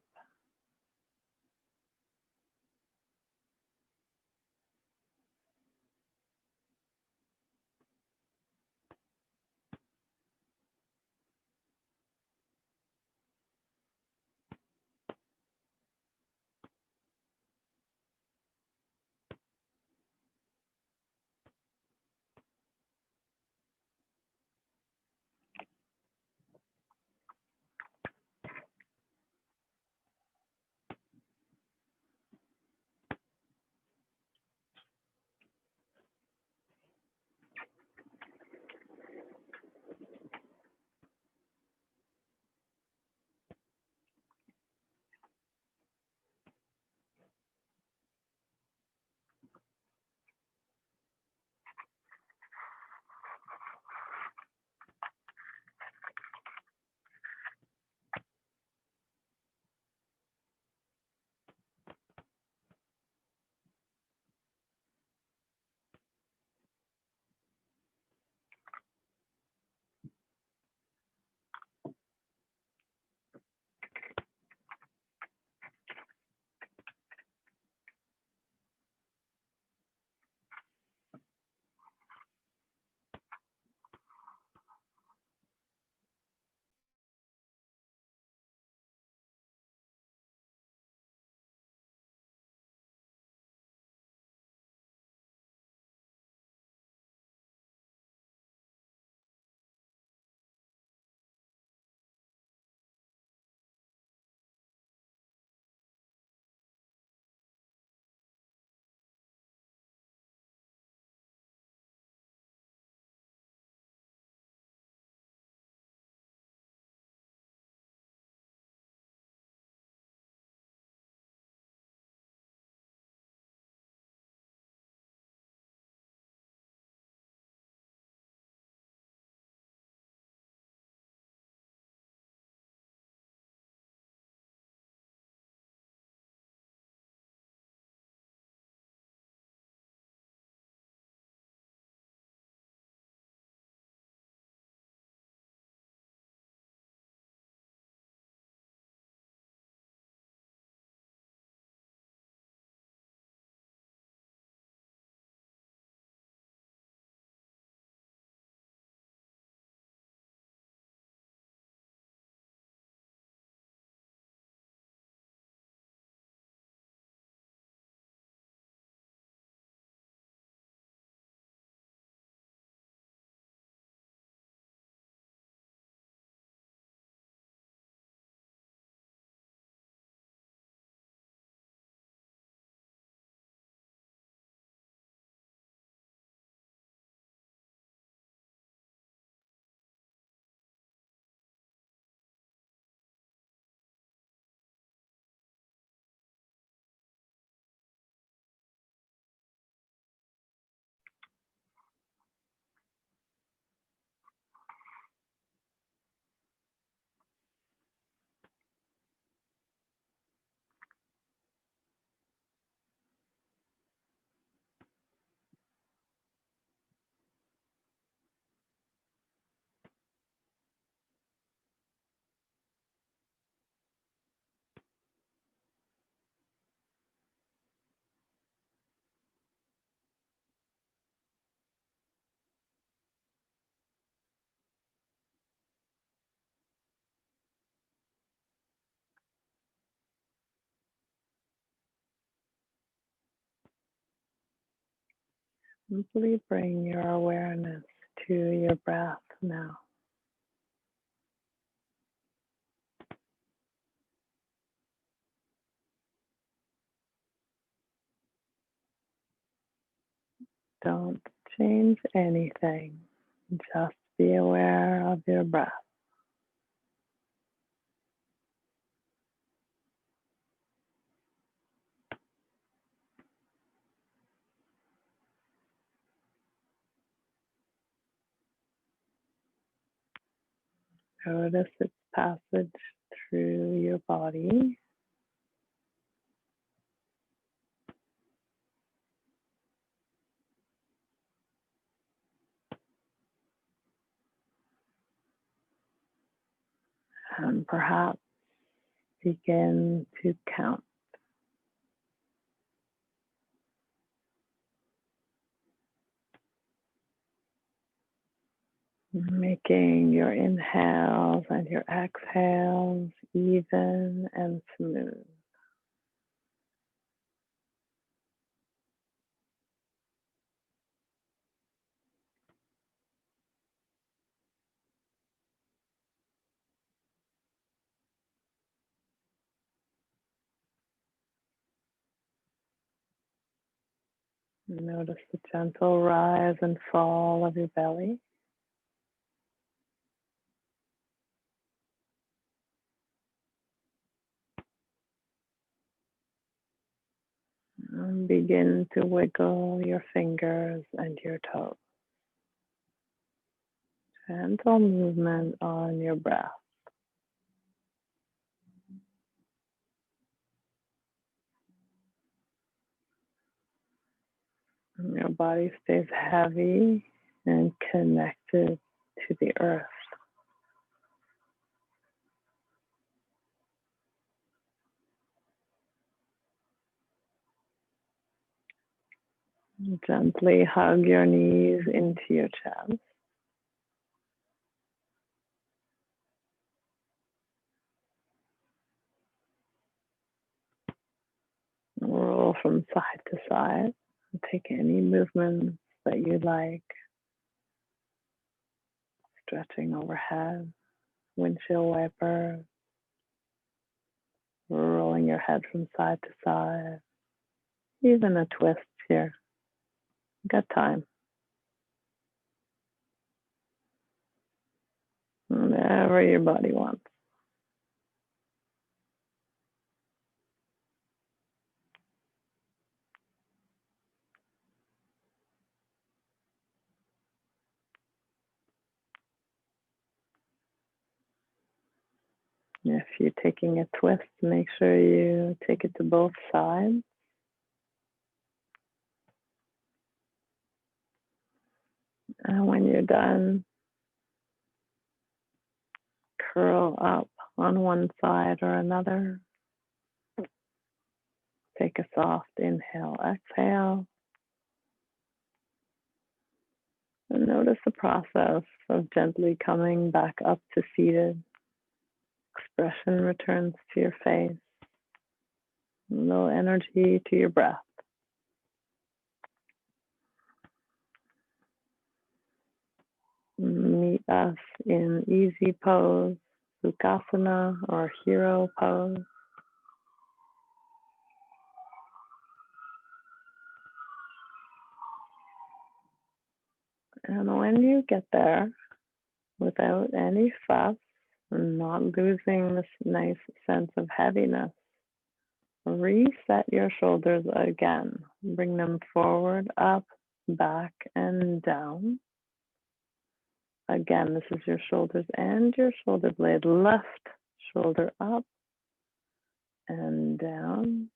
[SPEAKER 4] Simply bring your awareness to your breath now. Don't change anything. Just be aware of your breath. Notice its passage through your body. And perhaps begin to count. Making your inhales and your exhales even and smooth. Notice the gentle rise and fall of your belly. And begin to wiggle your fingers and your toes. Gentle movement on your breath. And your body stays heavy and connected to the earth. Gently hug your knees into your chest. Roll from side to side. Take any movements that you like. Stretching overhead, windshield wiper, rolling your head from side to side. Even a twist here. Got time. Whatever your body wants. If you're taking a twist, make sure you take it to both sides. And when you're done, curl up on one side or another. Take a soft inhale, exhale. And notice the process of gently coming back up to seated. Expression returns to your face. A little energy to your breath. Meet us in easy pose, Sukhasana or hero pose. And when you get there, without any fuss, and not losing this nice sense of heaviness, reset your shoulders again. Bring them forward, up, back, and down. Again, this is your shoulders and your shoulder blade. Left shoulder up and down.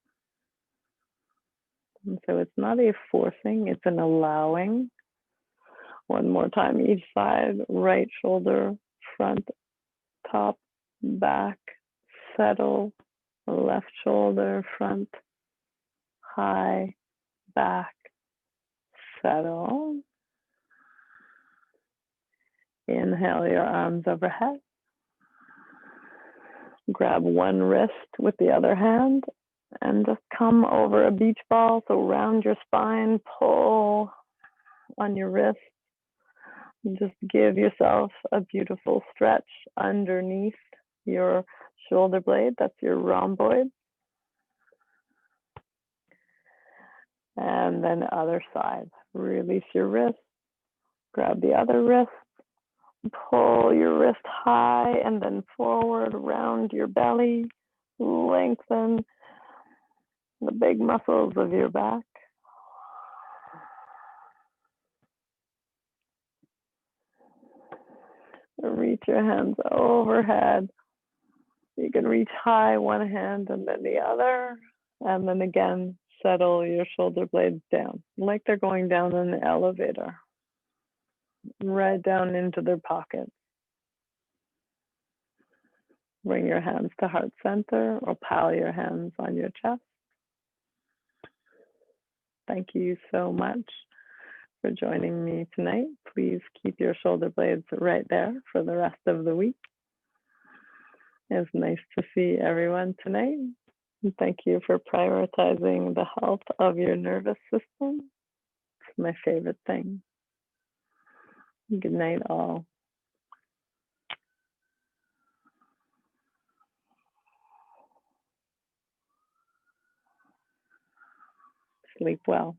[SPEAKER 4] And so it's not a forcing, it's an allowing. One more time each side. Right shoulder, front, top, back, settle. Left shoulder, front, high, back, settle. Inhale your arms overhead. Grab one wrist with the other hand and just come over a beach ball. So round your spine, pull on your wrist. Just give yourself a beautiful stretch underneath your shoulder blade. That's your rhomboid. And then the other side. Release your wrist. Grab the other wrist. Pull your wrist high and then forward around your belly. Lengthen the big muscles of your back. Reach your hands overhead. You can reach high one hand and then the other. And then again, settle your shoulder blades down, like they're going down an elevator, right down into their pockets. Bring your hands to heart center or pile your hands on your chest. Thank you so much for joining me tonight. Please keep your shoulder blades right there for the rest of the week. It's nice to see everyone tonight. And thank you for prioritizing the health of your nervous system. It's my favorite thing. Good night, all. Sleep well.